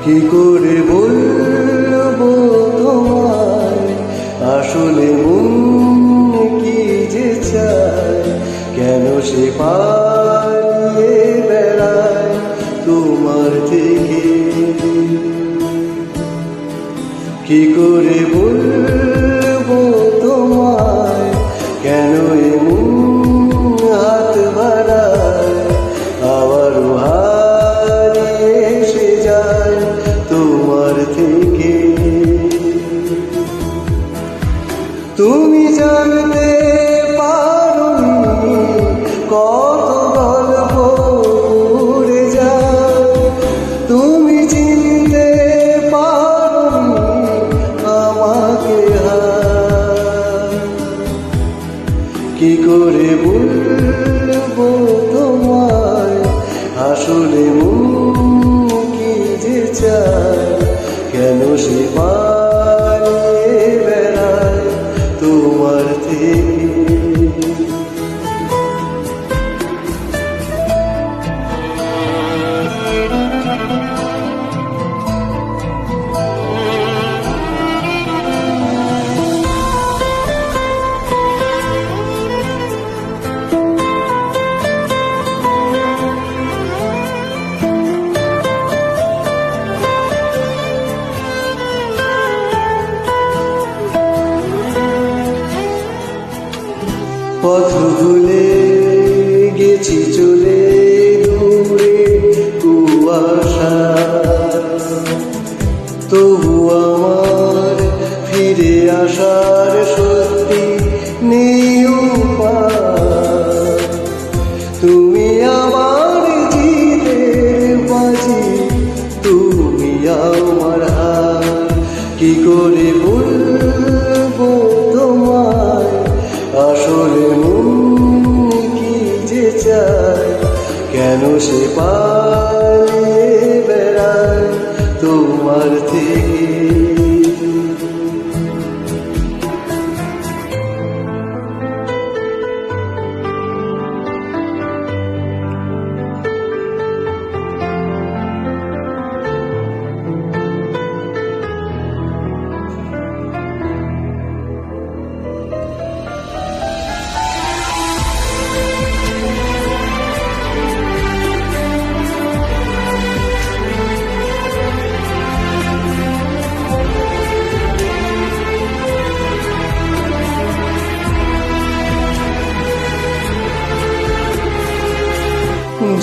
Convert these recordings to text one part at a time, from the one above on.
কি করে বলবো তোমায় আসলে মন কি যে চায়, কেন সে পালিয়ে বেড়ায় তোমার থেকে। কি করে বলবো তোমায় কেন এমন হাত বাড়ায়, আবারও হারিয়ে এসে যায় তোমার থেকে। তুমি জানতে পারোনি কত গল্প উড়ে যায়, তুমি চিনতে পারোনি আমাকে। কি করে বলবো তোমায় আসলে মন কি যে চায়, কেন সে পালিয়ে বেড়ায় তোমার থেকে। পথ ভুলে গেছি চলে দূরে কুয়াশা, তবু আমার ফিরে আসার সত্যি নেই উপায়। তুমি আমার জিতের বাজি, তুমি আমার হার। কি করে বলবো তোমায় আসলে মন কি যে চায়, কেন সে পালিয়ে বেড়ায় তোমার থেকে।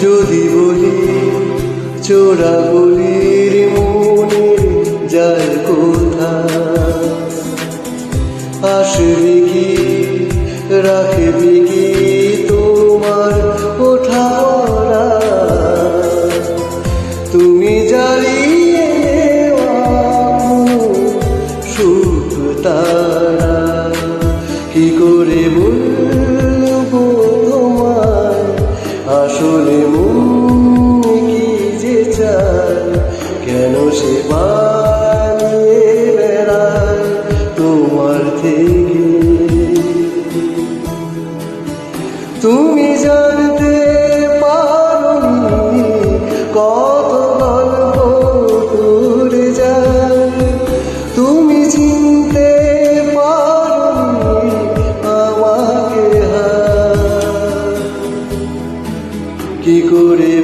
যদি বলি চোরা বলির মনে যায় কোথায়, আসবে কি রাখবে কি তোমার ওঠা পড়া, তুমি জ্বালিয়ে সুখ তারা। কি করে বলবো তোমায় আসলে মন কি যে চায়, কেন সে পালিয়ে বেড়ায় তোমার থেকে। তুমি জানতে পারোনি কত গল্প দূরে যায়, তুমি চিনতে পারোনি আমাকে। কি করে